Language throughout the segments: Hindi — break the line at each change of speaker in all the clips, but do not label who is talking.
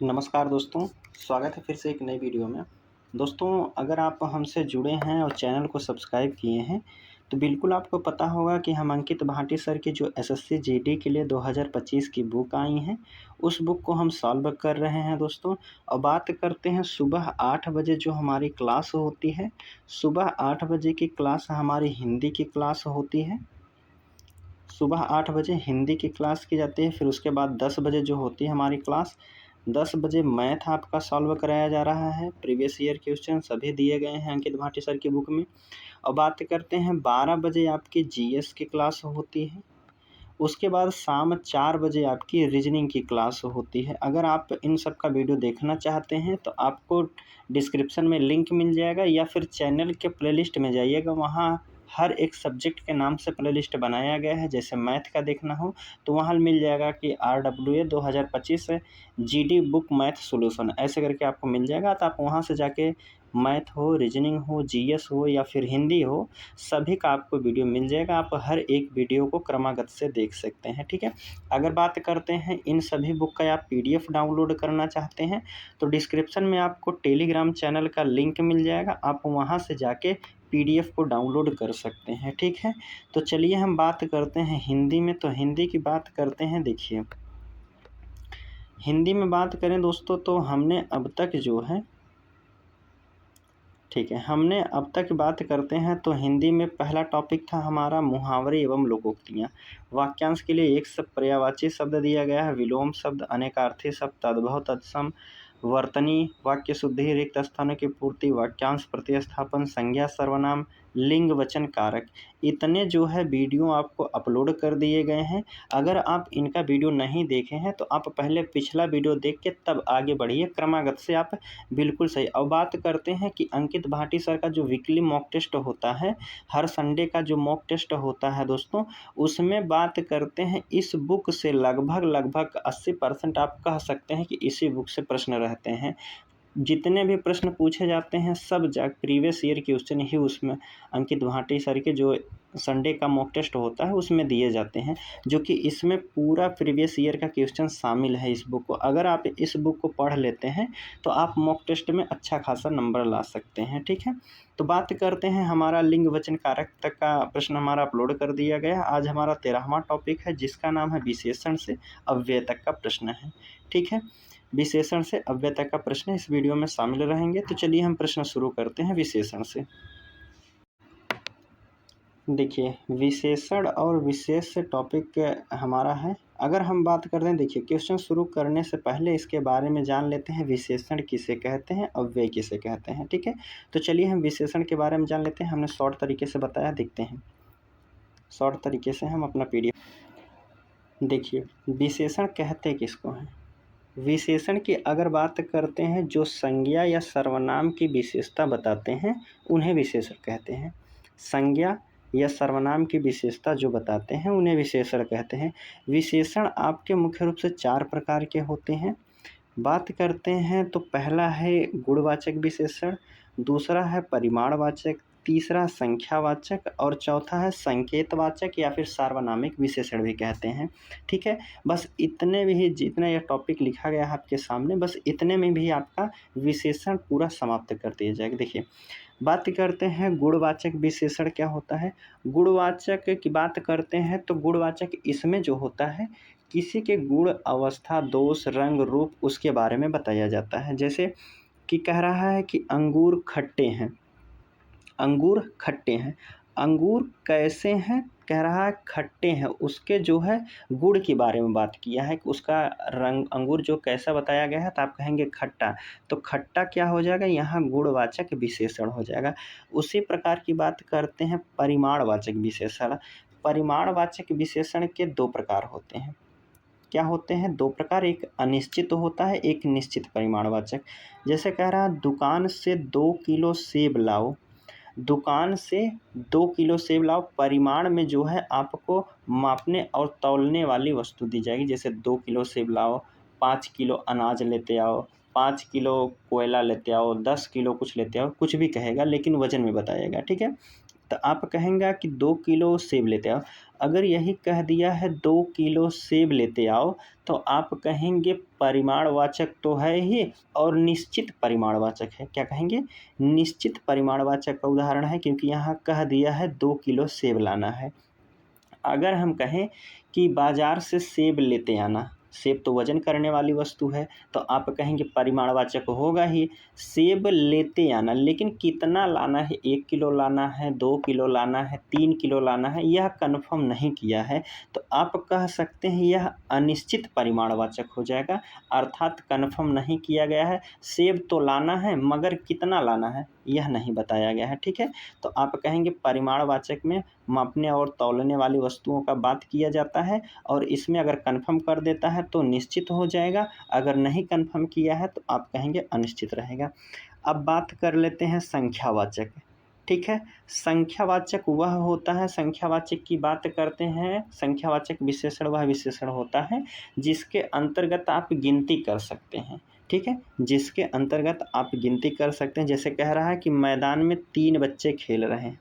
नमस्कार दोस्तों, स्वागत है फिर से एक नई वीडियो में। दोस्तों, अगर आप हमसे जुड़े हैं और चैनल को सब्सक्राइब किए हैं, तो बिल्कुल आपको पता होगा कि हम अंकित भाटी सर की जो एसएससी जीडी के लिए 2025 की बुक आई हैं, उस बुक को हम सॉल्व कर रहे हैं दोस्तों। और बात करते हैं सुबह 8 बजे जो हमारी क्लास होती है, सुबह 8 बजे की क्लास हमारी हिंदी की क्लास होती है। सुबह 8 बजे हिंदी की क्लास की जाती है, फिर उसके बाद 10 बजे जो होती है हमारी क्लास, 10 बजे मैथ आपका सॉल्व कराया जा रहा है। प्रीवियस ईयर क्वेश्चन सभी दिए गए हैं अंकित भाटी सर की बुक में। और बात करते हैं 12 बजे आपकी जीएस की क्लास होती है। उसके बाद शाम 4 बजे आपकी रीजनिंग की क्लास होती है। अगर आप इन सब का वीडियो देखना चाहते हैं तो आपको डिस्क्रिप्शन में लिंक मिल जाएगा या फिर चैनल के प्लेलिस्ट में जाइएगा, वहाँ हर एक सब्जेक्ट के नाम से प्लेलिस्ट बनाया गया है। जैसे मैथ का देखना हो तो वहाँ मिल जाएगा कि RWA 2025 GD book math solution ऐसे करके आपको मिल जाएगा। तो आप वहाँ से जाके मैथ हो, रीजनिंग हो, जीएस हो या फिर हिंदी हो, सभी का आपको वीडियो मिल जाएगा। आप हर एक वीडियो को क्रमागत से देख सकते हैं, ठीक है। अगर बात करते हैं इन सभी बुक का आप पीडीएफ डाउनलोड करना चाहते हैं तो डिस्क्रिप्शन में आपको टेलीग्राम चैनल का लिंक मिल जाएगा, आप वहां से जाके पीडीएफ को डाउनलोड कर सकते हैं, ठीक है। तो चलिए हम बात करते हैं हिंदी में। तो हिंदी की बात करते हैं। देखिए, हिंदी में बात करें दोस्तों तो हमने अब तक जो है, ठीक है, हमने अब तक बात करते हैं तो हिंदी में पहला टॉपिक था हमारा मुहावरे एवं लोकोक्तियाँ। वाक्यांश के लिए एक शब्द पर्यायवाची शब्द दिया गया है, विलोम शब्द, अनेकार्थी शब्द, तद्भव, तत्सम, वर्तनी, वाक्य शुद्धि, रिक्त स्थानों की पूर्ति, वाक्यांश प्रतिस्थापन, संज्ञा सर्वनाम, लिंग वचन कारक, इतने जो है वीडियो आपको अपलोड कर दिए गए हैं। अगर आप इनका वीडियो नहीं देखे हैं तो आप पहले पिछला वीडियो देख के तब आगे बढ़िए, क्रमागत से आप बिल्कुल सही। अब बात करते हैं कि अंकित भाटी सर का जो वीकली मॉक टेस्ट होता है, हर संडे का जो मॉक टेस्ट होता है दोस्तों, उसमें बात करते हैं इस बुक से लगभग 80% आप कह सकते हैं कि इसी बुक से प्रश्न रहते हैं। जितने भी प्रश्न पूछे जाते हैं सब प्रीवियस ईयर क्वेश्चन ही उसमें अंकित भाटी सर के जो संडे का मॉक टेस्ट होता है उसमें दिए जाते हैं, जो कि इसमें पूरा प्रीवियस ईयर का क्वेश्चन शामिल है इस बुक को। अगर आप इस बुक को पढ़ लेते हैं तो आप मॉक टेस्ट में अच्छा खासा नंबर ला सकते हैं, ठीक है। तो बात करते हैं, हमारा लिंग वचन कारक तक का प्रश्न हमारा अपलोड कर दिया गया। आज हमारा 13वां टॉपिक है जिसका नाम है विशेषण से अव्यय तक का प्रश्न है, ठीक है। विशेषण से अव्यय तक का प्रश्न इस वीडियो में शामिल रहेंगे। तो चलिए हम प्रश्न शुरू करते हैं विशेषण से। देखिए, विशेषण और विशेष से टॉपिक हमारा है। अगर हम बात करते हैं, देखिए क्वेश्चन शुरू करने से पहले इसके बारे में जान लेते हैं, विशेषण किसे कहते हैं, अव्यय किसे कहते हैं, ठीक है। तो चलिए हम विशेषण के बारे में जान लेते हैं। हमने शॉर्ट तरीके से बताया, देखते हैं शॉर्ट तरीके से हम अपना पीडीएफ। देखिए, विशेषण कहते किसको हैं। विशेषण की अगर बात करते हैं, जो संज्ञा या सर्वनाम की विशेषता बताते हैं उन्हें विशेषण कहते हैं। संज्ञा या सर्वनाम की विशेषता जो बताते हैं उन्हें विशेषण कहते हैं। विशेषण आपके मुख्य रूप से 4 प्रकार के होते हैं। बात करते हैं तो पहला है गुणवाचक विशेषण, दूसरा है परिमाणवाचक, तीसरा संख्यावाचक और चौथा है संकेतवाचक या फिर सार्वनामिक विशेषण भी कहते हैं, ठीक है। बस इतने भी, जितना यह टॉपिक लिखा गया है आपके सामने, बस इतने में भी आपका विशेषण पूरा समाप्त कर दिया जाएगा। देखिए, बात करते हैं गुणवाचक विशेषण क्या होता है। गुणवाचक की बात करते हैं तो गुणवाचक इसमें जो होता है, किसी के गुण, अवस्था, दोष, रंग, रूप उसके बारे में बताया जाता है। जैसे कि कह रहा है कि अंगूर खट्टे हैं, अंगूर खट्टे हैं, अंगूर कैसे हैं, कह रहा है खट्टे हैं, उसके जो है गुण के बारे में बात किया है कि उसका रंग, अंगूर जो कैसा बताया गया है, तो आप कहेंगे खट्टा, तो खट्टा क्या हो जाएगा, यहाँ गुणवाचक विशेषण हो जाएगा। उसी प्रकार की बात करते हैं परिमाणवाचक विशेषण। परिमाणवाचक विशेषण के 2 प्रकार होते हैं। क्या होते हैं? 2 प्रकार, एक अनिश्चित होता है, एक निश्चित परिमाणवाचक। जैसे कह रहा है दुकान से 2 किलो सेब लाओ, दुकान से 2 किलो सेब लाओ, परिमाण में जो है आपको मापने और तौलने वाली वस्तु दी जाएगी। जैसे 2 किलो सेब लाओ, 5 किलो अनाज लेते आओ, 5 किलो कोयला लेते आओ, 10 किलो कुछ लेते आओ, कुछ भी कहेगा लेकिन वजन में बताएगा, ठीक है। तो आप कहेंगे कि 2 किलो सेब लेते आओ। अगर यही कह दिया है 2 किलो सेब लेते आओ, तो आप कहेंगे परिमाणवाचक तो है ही और निश्चित परिमाणवाचक है। क्या कहेंगे? निश्चित परिमाणवाचक का उदाहरण है, क्योंकि यहाँ कह दिया है 2 किलो सेब लाना है। अगर हम कहें कि बाज़ार से सेब लेते आना, सेब तो वज़न करने वाली वस्तु है, तो आप कहेंगे परिमाणवाचक होगा ही, सेब लेते आना। लेकिन कितना लाना है, 1 किलो लाना है, 2 किलो लाना है, 3 किलो लाना है, यह कन्फर्म नहीं किया है, तो आप कह सकते हैं यह अनिश्चित परिमाणवाचक हो जाएगा। अर्थात कन्फर्म नहीं किया गया है, सेब तो लाना है मगर कितना लाना है यह नहीं बताया गया है। ठीक है, तो आप कहेंगे परिमाणवाचक में मापने और तौलने वाली वस्तुओं का बात किया जाता है, और इसमें अगर कन्फर्म कर देता है तो निश्चित हो जाएगा, अगर नहीं कन्फर्म किया है तो आप कहेंगे अनिश्चित रहेगा। अब बात कर लेते हैं संख्यावाचक। ठीक है, संख्यावाचक वह होता है, संख्यावाचक की बात करते हैं, संख्यावाचक विशेषण वह विशेषण होता है जिसके अंतर्गत आप गिनती कर सकते हैं। ठीक है, जिसके अंतर्गत आप गिनती कर सकते हैं। जैसे कह रहा है कि मैदान में 3 बच्चे खेल रहे हैं,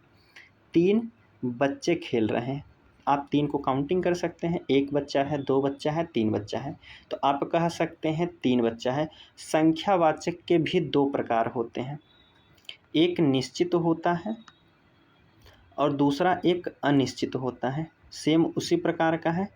3 बच्चे खेल रहे हैं। आप 3 को काउंटिंग कर सकते हैं, 1 बच्चा है, 2 बच्चा है, 3 बच्चा है, तो आप कह सकते हैं 3 बच्चा है। संख्यावाचक के भी 2 प्रकार होते हैं, एक निश्चित होता है और दूसरा एक अनिश्चित होता है। सेम उसी प्रकार का है,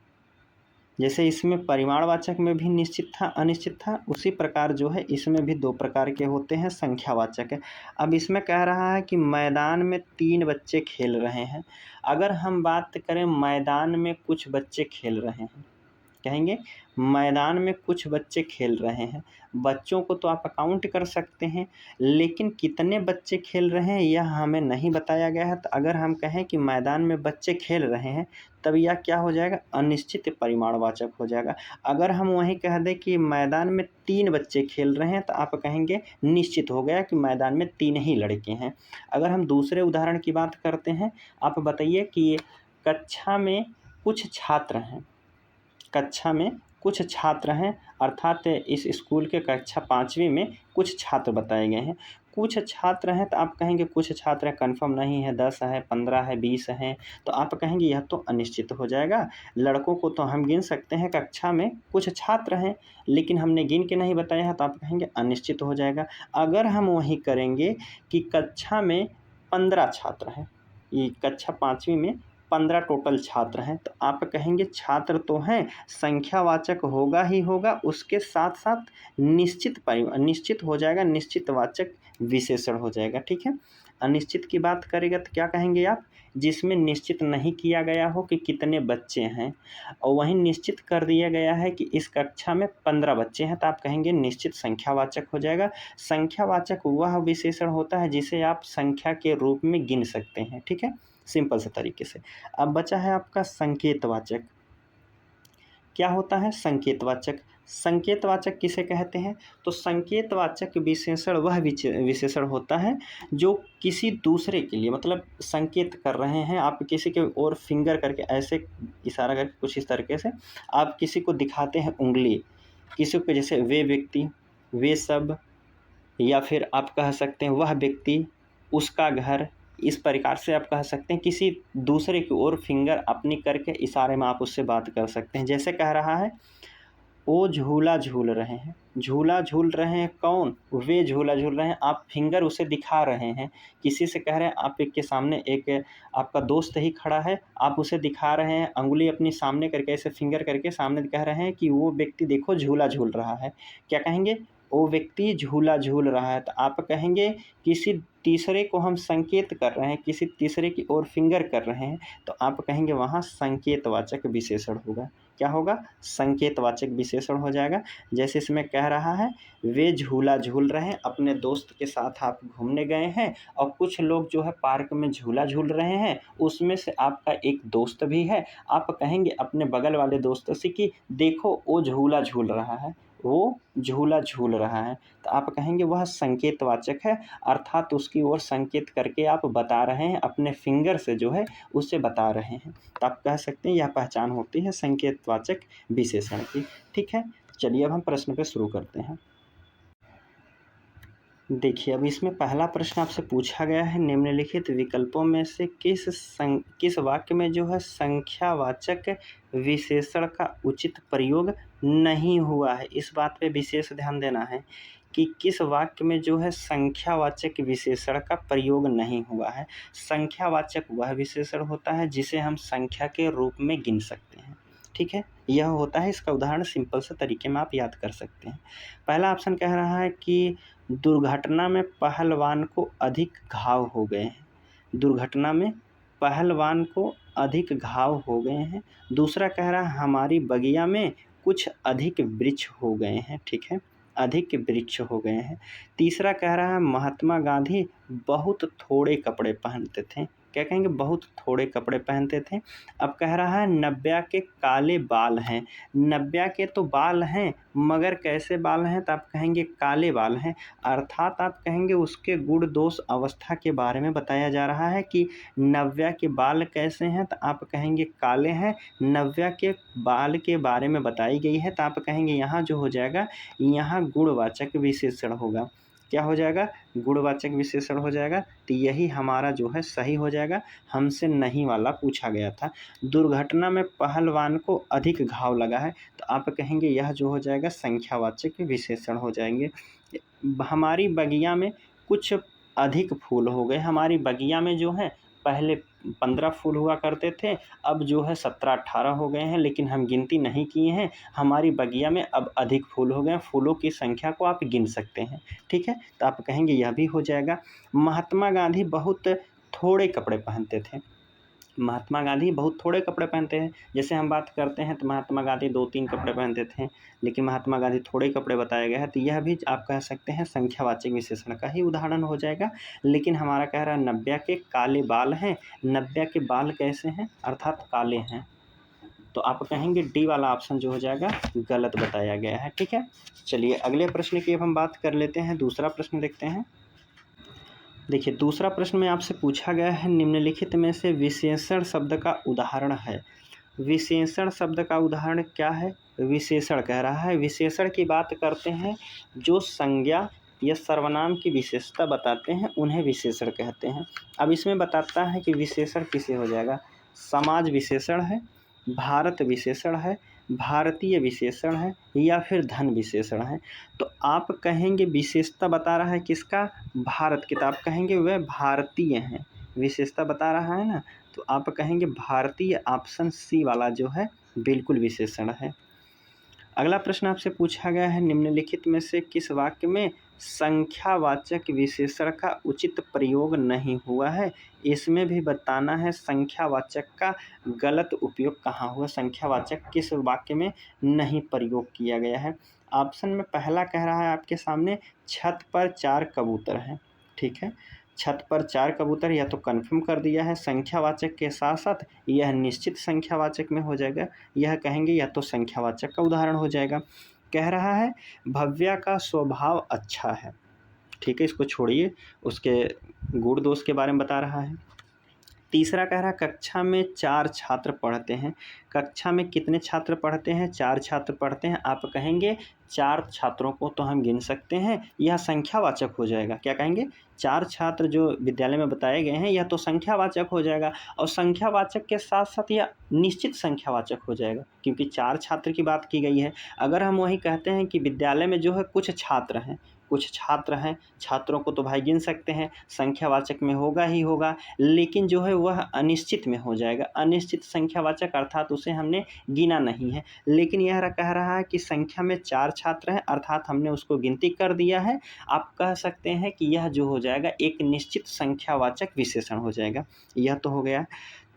जैसे इसमें परिमाणवाचक में भी निश्चित था, अनिश्चित था, उसी प्रकार जो है इसमें भी 2 प्रकार के होते हैं संख्यावाचक। अब इसमें कह रहा है कि मैदान में 3 बच्चे खेल रहे हैं। अगर हम बात करें मैदान में कुछ बच्चे खेल रहे हैं, कहेंगे मैदान में कुछ बच्चे खेल रहे हैं। बच्चों को तो आप काउंट कर सकते हैं, लेकिन कितने बच्चे खेल रहे हैं यह हमें नहीं बताया गया है। तो अगर हम कहें कि मैदान में बच्चे खेल रहे हैं, तब यह क्या हो जाएगा? अनिश्चित परिमाणवाचक हो जाएगा। अगर हम वहीं कह दें कि मैदान में 3 बच्चे खेल रहे हैं, तो आप कहेंगे निश्चित हो गया कि मैदान में 3 ही लड़के हैं। अगर हम दूसरे उदाहरण की बात करते हैं, आप बताइए कि कक्षा में कुछ छात्र हैं, कक्षा में कुछ छात्र हैं, अर्थात इस स्कूल के कक्षा 5वीं में कुछ छात्र बताए गए हैं। कुछ छात्र हैं, तो आप कहेंगे कुछ छात्र हैं, कन्फर्म नहीं है, 10 है, 15 है, 20 हैं, तो आप कहेंगे यह तो अनिश्चित हो जाएगा। लड़कों को तो हम गिन सकते हैं, कक्षा में कुछ छात्र हैं, लेकिन हमने गिन के नहीं बताया है, तो आप कहेंगे अनिश्चित हो जाएगा। अगर हम वही करेंगे कि कक्षा में 15 छात्र हैं, ये कक्षा 5वीं में 15 टोटल छात्र हैं, तो आप कहेंगे छात्र तो हैं, संख्यावाचक होगा ही होगा, उसके साथ साथ निश्चित हो जाएगा, निश्चितवाचक विशेषण हो जाएगा। ठीक है, अनिश्चित की बात करेगा तो क्या कहेंगे आप? जिसमें निश्चित नहीं किया गया हो कि कितने बच्चे हैं, और वहीं निश्चित कर दिया गया है कि इस कक्षा में 15 बच्चे हैं, तो आप कहेंगे निश्चित संख्यावाचक हो जाएगा। संख्यावाचक वह विशेषण होता है जिसे आप संख्या के रूप में गिन सकते हैं। ठीक है, सिंपल से तरीके से। अब बचा है आपका संकेतवाचक। क्या होता है संकेतवाचक? संकेतवाचक किसे कहते हैं? तो संकेतवाचक विशेषण वह विशेषण होता है जो किसी दूसरे के लिए, मतलब संकेत कर रहे हैं, आप किसी के ओर फिंगर करके ऐसे इशारा करके कुछ इस तरीके से आप किसी को दिखाते हैं उंगली, किसी को, जैसे वे व्यक्ति, वे सब, या फिर आप कह सकते हैं वह व्यक्ति, उसका घर, इस प्रकार से आप कह सकते हैं किसी दूसरे की ओर फिंगर अपनी करके इशारे में आप उससे बात कर सकते हैं। जैसे कह रहा है वो झूला झूल रहे हैं, झूला झूल रहे हैं कौन? वे झूला झूल रहे हैं, आप फिंगर उसे दिखा रहे हैं, किसी से कह रहे हैं, आप एक के सामने एक आपका दोस्त ही खड़ा है, आप उसे दिखा रहे हैं अंगुली अपनी सामने करके, ऐसे फिंगर करके सामने कह रहे हैं कि वो व्यक्ति देखो झूला झूल रहा है। क्या कहेंगे? वो व्यक्ति झूला झूल रहा है। तो आप कहेंगे किसी तीसरे को हम संकेत कर रहे हैं, किसी तीसरे की ओर फिंगर कर रहे हैं, तो आप कहेंगे वहाँ संकेतवाचक विशेषण होगा। क्या होगा? संकेतवाचक विशेषण हो जाएगा। जैसे इसमें कह रहा है वे झूला झूल रहे हैं, अपने दोस्त के साथ आप घूमने गए हैं और कुछ लोग जो है पार्क में झूला झूल रहे हैं, उसमें से आपका एक दोस्त भी है। आप कहेंगे अपने बगल वाले दोस्त से कि देखो वो झूला झूल रहा है, वो झूला झूल रहा है, तो आप कहेंगे वह संकेतवाचक है, अर्थात उसकी ओर संकेत करके आप बता रहे हैं, अपने फिंगर से जो है उसे बता रहे हैं। तो आप कह सकते हैं यह पहचान होती है संकेतवाचक विशेषण की। ठीक है, चलिए अब हम प्रश्न पे शुरू करते हैं। देखिए, अब इसमें पहला प्रश्न आपसे पूछा गया है, निम्नलिखित विकल्पों में से किस वाक्य में जो है संख्यावाचक विशेषण का उचित प्रयोग नहीं हुआ है। इस बात पे विशेष ध्यान देना है कि किस वाक्य में जो है संख्यावाचक विशेषण का प्रयोग नहीं हुआ है। संख्यावाचक वह विशेषण होता है जिसे हम संख्या के रूप में गिन सकते हैं, ठीक है। यह होता है, इसका उदाहरण सिंपल से तरीके में आप याद कर सकते हैं। पहला ऑप्शन कह रहा है कि दुर्घटना में पहलवान को अधिक घाव हो गए हैं। दुर्घटना में पहलवान को अधिक घाव हो गए हैं। दूसरा कह रहा है हमारी बगिया में कुछ अधिक वृक्ष हो गए हैं, ठीक है, अधिक वृक्ष हो गए हैं। तीसरा कह रहा है महात्मा गांधी बहुत थोड़े कपड़े पहनते थे। क्या कहेंगे, बहुत थोड़े कपड़े पहनते थे। अब कह रहा है नब्या के काले बाल हैं। नब्या के तो बाल हैं मगर कैसे बाल हैं, तो आप कहेंगे काले बाल हैं। अर्थात आप कहेंगे उसके गुण दोष अवस्था के बारे में बताया जा रहा है कि नव्या के बाल कैसे हैं, तो आप कहेंगे काले हैं। नव्या के बाल के बारे में बताई गई है, तो आप कहेंगे यहाँ जो हो जाएगा, यहाँ गुणवाचक विशेषण होगा। क्या हो जाएगा, गुणवाचक विशेषण हो जाएगा। तो यही हमारा जो है सही हो जाएगा। हमसे नहीं वाला पूछा गया था। दुर्घटना में पहलवान को अधिक घाव लगा है, तो आप कहेंगे यह जो हो जाएगा संख्यावाचक विशेषण हो जाएंगे। हमारी बगिया में कुछ अधिक फूल हो गए। हमारी बगिया में जो है पहले 15 फूल हुआ करते थे, अब जो है 17-18 हो गए हैं, लेकिन हम गिनती नहीं किए हैं। हमारी बगिया में अब अधिक फूल हो गए हैं। फूलों की संख्या को आप गिन सकते हैं, ठीक है। तो आप कहेंगे यह भी हो जाएगा। महात्मा गांधी बहुत थोड़े कपड़े पहनते थे। महात्मा गांधी बहुत थोड़े कपड़े पहनते हैं। जैसे हम बात करते हैं तो महात्मा गांधी 2-3 कपड़े पहनते थे, लेकिन महात्मा गांधी थोड़े कपड़े बताया गया है, तो यह भी आप कह सकते हैं संख्यावाचक विशेषण का ही उदाहरण हो जाएगा। लेकिन हमारा कह रहा है नब्या के काले बाल हैं। नब्या के बाल कैसे हैं, अर्थात काले हैं। तो आप कहेंगे डी वाला ऑप्शन जो हो जाएगा गलत बताया गया है, ठीक है। चलिए अगले प्रश्न की अब हम बात कर लेते हैं। दूसरा प्रश्न देखते हैं। देखिए, दूसरा प्रश्न में आपसे पूछा गया है, निम्नलिखित में से विशेषण शब्द का उदाहरण है। विशेषण शब्द का उदाहरण क्या है, विशेषण कह रहा है। विशेषण की बात करते हैं, जो संज्ञा या सर्वनाम की विशेषता बताते हैं उन्हें विशेषण कहते हैं। अब इसमें बताता है कि विशेषण किसे हो जाएगा। समाज विशेषण है, भारत विशेषण है, भारतीय विशेषण है, या फिर धन विशेषण है। तो आप कहेंगे विशेषता बता रहा है किसका, भारत की, तो आप कहेंगे वह भारतीय हैं। विशेषता बता रहा है ना, तो आप कहेंगे भारतीय, ऑप्शन सी वाला जो है बिल्कुल विशेषण है। अगला प्रश्न आपसे पूछा गया है, निम्नलिखित में से किस वाक्य में संख्यावाचक विशेषण का उचित प्रयोग नहीं हुआ है। इसमें भी बताना है संख्यावाचक का गलत उपयोग कहाँ हुआ, संख्यावाचक किस वाक्य में नहीं प्रयोग किया गया है। ऑप्शन में पहला कह रहा है आपके सामने, छत पर 4 कबूतर हैं, ठीक है। छत पर 4 कबूतर, या तो कन्फर्म कर दिया है संख्यावाचक के साथ साथ यह निश्चित संख्यावाचक में हो जाएगा। यह कहेंगे या तो संख्यावाचक का उदाहरण हो जाएगा। कह रहा है भव्या का स्वभाव अच्छा है, ठीक है, इसको छोड़िए, उसके गुण दोष के बारे में बता रहा है। तीसरा कह रहा है कक्षा में 4 छात्र पढ़ते हैं। कक्षा में कितने छात्र पढ़ते हैं, 4 छात्र पढ़ते हैं। आप कहेंगे 4 छात्रों को तो हम गिन सकते हैं, यह संख्यावाचक हो जाएगा। क्या कहेंगे, 4 छात्र जो विद्यालय में बताए गए हैं यह तो संख्यावाचक हो जाएगा, और संख्यावाचक के साथ साथ यह निश्चित संख्यावाचक हो जाएगा, क्योंकि 4 छात्र की बात की गई है। अगर हम वही कहते हैं कि विद्यालय में जो है कुछ छात्र हैं, कुछ छात्र हैं, छात्रों को तो भाई गिन सकते हैं, संख्यावाचक में होगा ही होगा, लेकिन जो है वह अनिश्चित में हो जाएगा। अनिश्चित संख्यावाचक अर्थात उसे हमने गिना नहीं है। लेकिन यह कह रहा है कि संख्या में 4 छात्र हैं, अर्थात हमने उसको गिनती कर दिया है। आप कह सकते हैं कि यह जो हो जाएगा एक निश्चित संख्यावाचक विशेषण हो जाएगा। यह तो हो गया।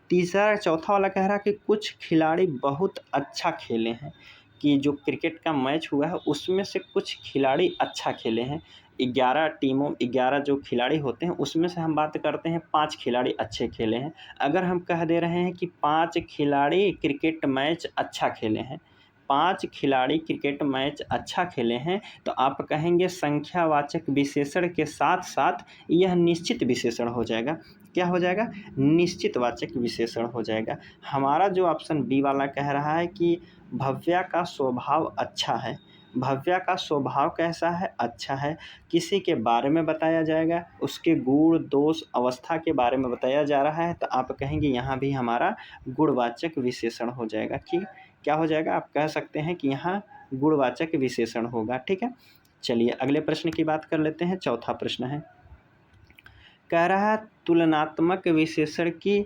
तीसरा, चौथा वाला कह रहा है कि कुछ खिलाड़ी बहुत अच्छा खेले हैं, कि जो क्रिकेट का मैच हुआ है उसमें से कुछ खिलाड़ी अच्छा खेले हैं। 11 टीमों 11 जो खिलाड़ी होते हैं उसमें से हम बात करते हैं 5 खिलाड़ी अच्छे खेले हैं। अगर हम कह दे रहे हैं कि 5 खिलाड़ी क्रिकेट मैच अच्छा खेले हैं, 5 खिलाड़ी क्रिकेट मैच अच्छा खेले हैं, तो आप कहेंगे संख्यावाचक विशेषण के साथ साथ यह निश्चित विशेषण हो जाएगा। क्या हो जाएगा, निश्चित वाचक विशेषण हो जाएगा। हमारा जो ऑप्शन बी वाला कह रहा है कि भव्या का स्वभाव अच्छा है। भव्या का स्वभाव कैसा है? अच्छा है। किसी के बारे में बताया जाएगा, उसके गुण, दोष, अवस्था के बारे में बताया जा रहा है, तो आप कहेंगे यहाँ भी हमारा गुणवाचक विशेषण हो जाएगा। ठीक, क्या हो जाएगा? आप कह सकते हैं कि यहाँ गुणवाचक विशेषण होगा। ठीक है, चलिए अगले प्रश्न की बात कर लेते हैं। चौथा प्रश्न है, कह रहा है तुलनात्मक विशेषण की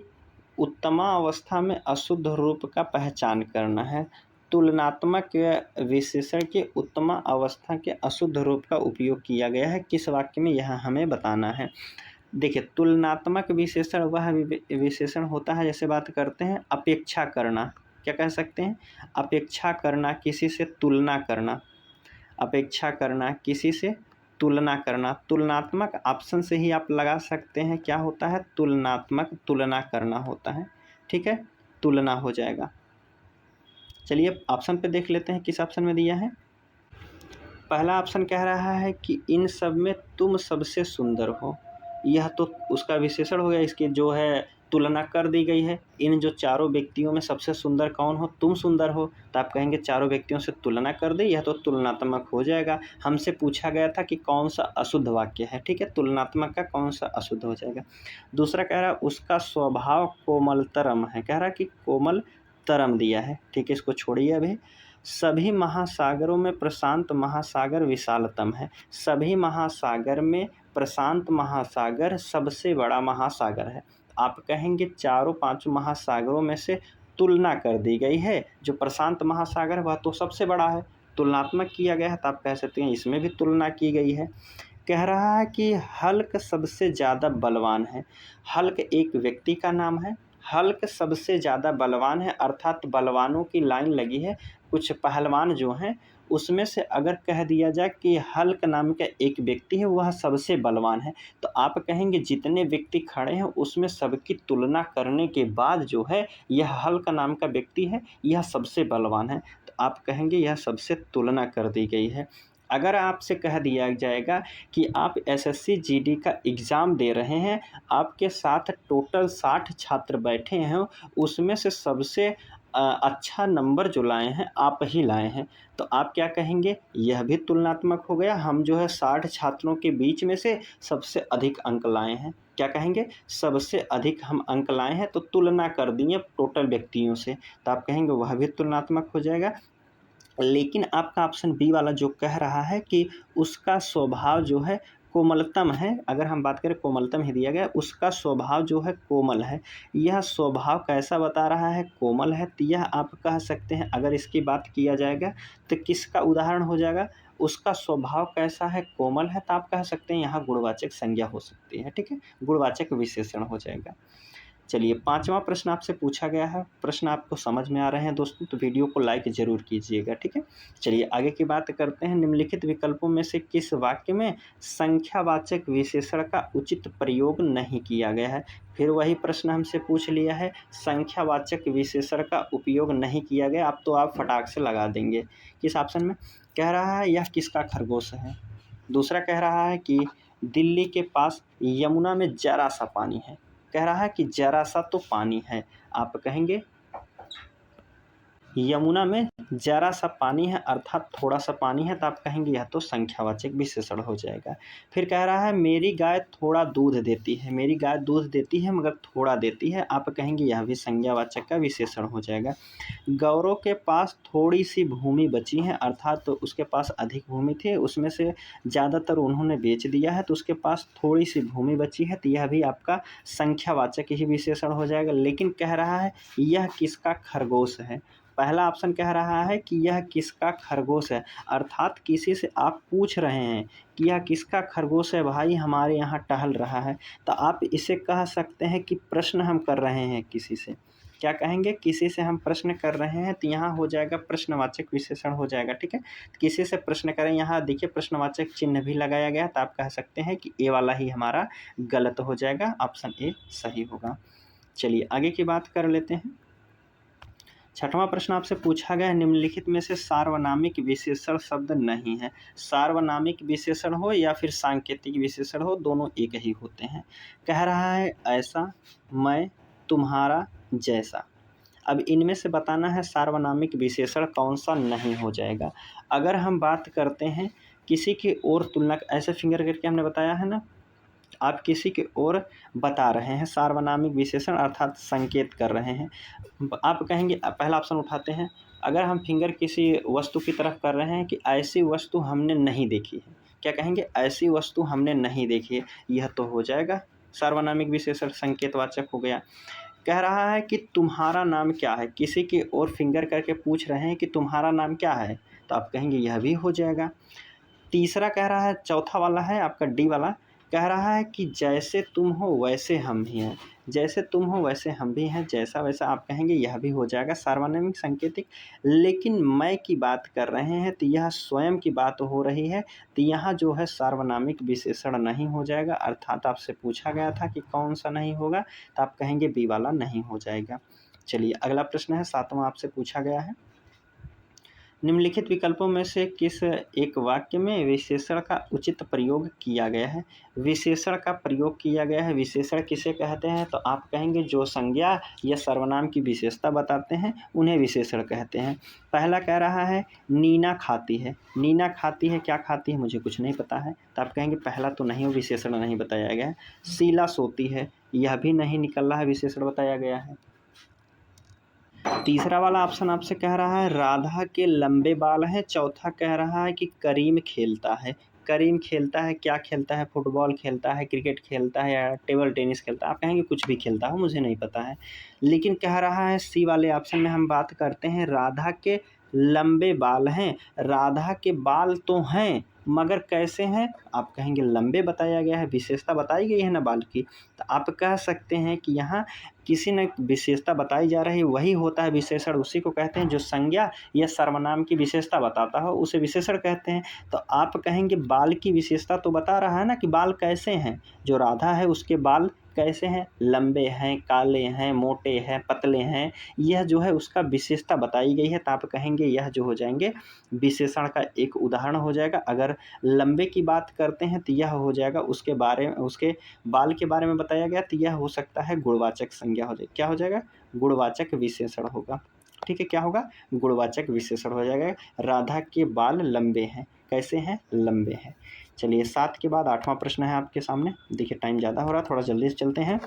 उत्तमा अवस्था में अशुद्ध रूप का पहचान करना है। तुलनात्मक विशेषण के उत्तमा अवस्था के अशुद्ध रूप का उपयोग किया गया है, किस वाक्य में, यह हमें बताना है। देखिए, तुलनात्मक विशेषण वह विशेषण होता है, जैसे बात करते हैं अपेक्षा करना, क्या कह सकते हैं? अपेक्षा करना, किसी से तुलना करना, अपेक्षा करना, किसी से तुलना करना। तुलनात्मक ऑप्शन से ही आप लगा सकते हैं, क्या होता है? तुलनात्मक, तुलना करना होता है। ठीक है, तुलना हो जाएगा। चलिए ऑप्शन पे देख लेते हैं, किस ऑप्शन में दिया है। पहला ऑप्शन कह रहा है कि इन सब में तुम सबसे सुंदर हो। यह तो उसका विशेषण हो गया, इसकी जो है तुलना कर दी गई है। इन जो चारों व्यक्तियों में सबसे सुंदर कौन हो? तुम सुंदर हो, तो आप कहेंगे चारों व्यक्तियों से तुलना कर दी, यह तो तुलनात्मक हो जाएगा। हमसे पूछा गया था कि कौन सा अशुद्ध वाक्य है। ठीक है, तुलनात्मक का कौन सा अशुद्ध हो जाएगा। दूसरा कह रहा है उसका स्वभाव कोमलतरम है, कह रहा है कि कोमलतरम दिया है। ठीक है, इसको छोड़िए अभी। सभी महासागरों में प्रशांत महासागर विशालतम है। सभी महासागर में प्रशांत महासागर सबसे बड़ा महासागर है। आप कहेंगे चारों पांचों महासागरों में से तुलना कर दी गई है, जो प्रशांत महासागर है वह तो सबसे बड़ा है, तुलनात्मक किया गया है, तो आप कह सकते हैं इसमें भी तुलना की गई है। कह रहा है कि हल्क सबसे ज़्यादा बलवान है। हल्क एक व्यक्ति का नाम है। हल्क सबसे ज़्यादा बलवान है, अर्थात बलवानों की लाइन लगी है। कुछ पहलवान जो हैं उसमें से अगर कह दिया जाए कि हल्क नाम का एक व्यक्ति है वह सबसे बलवान है, तो आप कहेंगे जितने व्यक्ति खड़े हैं उसमें सबकी तुलना करने के बाद जो है यह हल्क नाम का व्यक्ति है, यह सबसे बलवान है, तो आप कहेंगे यह सबसे तुलना कर दी गई है। अगर आपसे कह दिया जाएगा कि आप एसएससी जीडी का एग्ज़ाम दे रहे हैं, आपके साथ टोटल 60 छात्र बैठे हैं, उसमें से सबसे अच्छा नंबर जो लाए हैं आप ही लाए हैं, तो आप क्या कहेंगे? यह भी तुलनात्मक हो गया। हम जो है 60 छात्रों के बीच में से सबसे अधिक अंक लाए हैं, क्या कहेंगे? सबसे अधिक हम अंक लाए हैं, तो तुलना कर दिए टोटल व्यक्तियों से, तो आप कहेंगे वह भी तुलनात्मक हो जाएगा। लेकिन आपका ऑप्शन बी वाला जो कह रहा है कि उसका स्वभाव जो है कोमलतम है, अगर हम बात करें कोमलतम ही दिया गया, उसका स्वभाव जो है कोमल है। यह स्वभाव कैसा बता रहा है? कोमल है, तो यह आप कह सकते हैं, अगर इसकी बात किया जाएगा तो किसका उदाहरण हो जाएगा? उसका स्वभाव कैसा है? कोमल है, तो आप कह सकते हैं यहाँ गुणवाचक संज्ञा हो सकती है। ठीक है, गुणवाचक विशेषण हो जाएगा। चलिए पाँचवा प्रश्न आपसे पूछा गया है। प्रश्न आपको समझ में आ रहे हैं दोस्तों, तो वीडियो को लाइक ज़रूर कीजिएगा। ठीक है, चलिए आगे की बात करते हैं। निम्नलिखित विकल्पों में से किस वाक्य में संख्यावाचक विशेषण का उचित प्रयोग नहीं किया गया है? फिर वही प्रश्न हमसे पूछ लिया है, संख्यावाचक विशेषण का उपयोग नहीं किया गया। अब तो आप फटाक से लगा देंगे किस ऑप्शन में। कह रहा है यह किसका खरगोश है। दूसरा कह रहा है कि दिल्ली के पास यमुना में जरा सा पानी है। कह रहा है कि जरा सा तो पानी है, आप कहेंगे यमुना में जरा सा पानी है, अर्थात थोड़ा सा पानी है, तो आप कहेंगे यह तो संख्यावाचक विशेषण हो जाएगा। फिर कह रहा है मेरी गाय थोड़ा दूध देती है। मेरी गाय दूध देती है मगर थोड़ा देती है, आप कहेंगे यह भी संज्ञावाचक का विशेषण हो जाएगा। गौरव के पास थोड़ी सी भूमि बची है, अर्थात तो उसके पास अधिक भूमि थी, उसमें से ज़्यादातर उन्होंने बेच दिया है, तो उसके पास थोड़ी सी भूमि बची है, तो यह भी आपका संख्यावाचक ही विशेषण हो जाएगा। लेकिन कह रहा है यह किसका खरगोश है। पहला ऑप्शन कह रहा है कि यह किसका खरगोश है, अर्थात किसी से आप पूछ रहे हैं कि यह किसका खरगोश है भाई, हमारे यहाँ टहल रहा है, तो आप इसे कह सकते हैं कि प्रश्न हम कर रहे हैं किसी से। क्या कहेंगे? किसी से हम प्रश्न कर रहे हैं, तो यहाँ हो जाएगा प्रश्नवाचक विशेषण हो जाएगा। ठीक है, किसी से प्रश्न करें, यहाँ देखिए प्रश्नवाचक चिन्ह भी लगाया गया, तो आप कह सकते हैं कि ए वाला ही हमारा गलत हो जाएगा, ऑप्शन ए सही होगा। चलिए आगे की बात कर लेते हैं। छठवां प्रश्न आपसे पूछा गया है, निम्नलिखित में से सार्वनामिक विशेषण शब्द नहीं है। सार्वनामिक विशेषण हो या फिर सांकेतिक विशेषण हो, दोनों एक ही होते हैं। कह रहा है ऐसा, मैं, तुम्हारा, जैसा। अब इनमें से बताना है सार्वनामिक विशेषण कौन सा नहीं हो जाएगा। अगर हम बात करते हैं किसी की ओर तुलना, ऐसे फिंगर करके हमने बताया है ना, आप किसी की ओर बता रहे हैं, सार्वनामिक विशेषण अर्थात संकेत कर रहे हैं। आप कहेंगे, पहला ऑप्शन उठाते हैं, अगर हम फिंगर किसी वस्तु की तरफ कर रहे हैं कि ऐसी वस्तु हमने नहीं देखी है, क्या कहेंगे, ऐसी वस्तु हमने नहीं देखी है, यह तो हो जाएगा सार्वनामिक विशेषण, संकेतवाचक हो गया। कह रहा है कि तुम्हारा नाम क्या है, किसी की ओर फिंगर करके पूछ रहे हैं कि तुम्हारा नाम क्या है, तो आप कहेंगे यह भी हो जाएगा। तीसरा कह रहा है, चौथा वाला है आपका डी वाला, कह रहा है कि जैसे तुम हो वैसे हम भी हैं, जैसे तुम हो वैसे हम भी हैं, जैसा वैसा, आप कहेंगे यह भी हो जाएगा सार्वनामिक संकेतिक। लेकिन मैं की बात कर रहे हैं तो यह स्वयं की बात हो रही है, तो यहाँ जो है सार्वनामिक विशेषण नहीं हो जाएगा, अर्थात आपसे पूछा गया था कि कौन सा नहीं होगा, तो आप कहेंगे बी वाला नहीं हो जाएगा। चलिए अगला प्रश्न है, सातवां आपसे पूछा गया है, निम्नलिखित विकल्पों में से किस एक वाक्य में विशेषण का उचित प्रयोग किया गया है। विशेषण का प्रयोग किया गया है, विशेषण किसे कहते हैं, तो आप कहेंगे जो संज्ञा या सर्वनाम की विशेषता बताते हैं उन्हें विशेषण कहते हैं। पहला कह रहा है नीना खाती है, नीना खाती है, क्या खाती है मुझे कुछ नहीं पता है, तो आप कहेंगे पहला तो नहीं हो, विशेषण नहीं बताया गया है। शीला सोती है, यह भी नहीं निकल रहा है, विशेषण बताया गया है। तीसरा वाला ऑप्शन आपसे कह रहा है राधा के लंबे बाल हैं, चौथा कह रहा है कि करीम खेलता है। करीम खेलता है, क्या खेलता है, फुटबॉल खेलता है, क्रिकेट खेलता है या टेबल टेनिस खेलता है, आप कहेंगे कुछ भी खेलता हो, मुझे नहीं पता है। लेकिन कह रहा है सी वाले ऑप्शन में हम बात करते हैं, राधा के लंबे बाल हैं, राधा के बाल तो हैं मगर कैसे हैं, आप कहेंगे लंबे बताया गया है, विशेषता बताई गई है ना बाल की, तो आप कह सकते हैं कि यहाँ किसी न विशेषता बताई जा रही है, वही होता है विशेषण, उसी को कहते हैं जो संज्ञा या सर्वनाम की विशेषता बताता हो उसे विशेषण कहते हैं। तो आप कहेंगे बाल की विशेषता तो बता रहा है ना कि बाल कैसे हैं, जो राधा है उसके बाल कैसे हैं, लंबे हैं, काले हैं, मोटे हैं, पतले हैं, यह जो है उसका विशेषता बताई गई है, तो आप कहेंगे यह जो हो जाएंगे विशेषण का एक उदाहरण हो जाएगा। अगर लंबे की बात करते हैं तो यह हो जाएगा उसके बारे में, उसके बाल के बारे में बताया गया, तो यह हो सकता है गुणवाचक संज्ञा हो जाएगी, क्या हो जाएगा, गुणवाचक विशेषण होगा। ठीक है, क्या होगा, गुणवाचक विशेषण हो जाएगा। राधा के बाल लंबे हैं, कैसे हैं, लंबे हैं। चलिए 7 के बाद 8वां प्रश्न है आपके सामने, देखिए टाइम ज़्यादा हो रहा है, थोड़ा जल्दी से चलते हैं।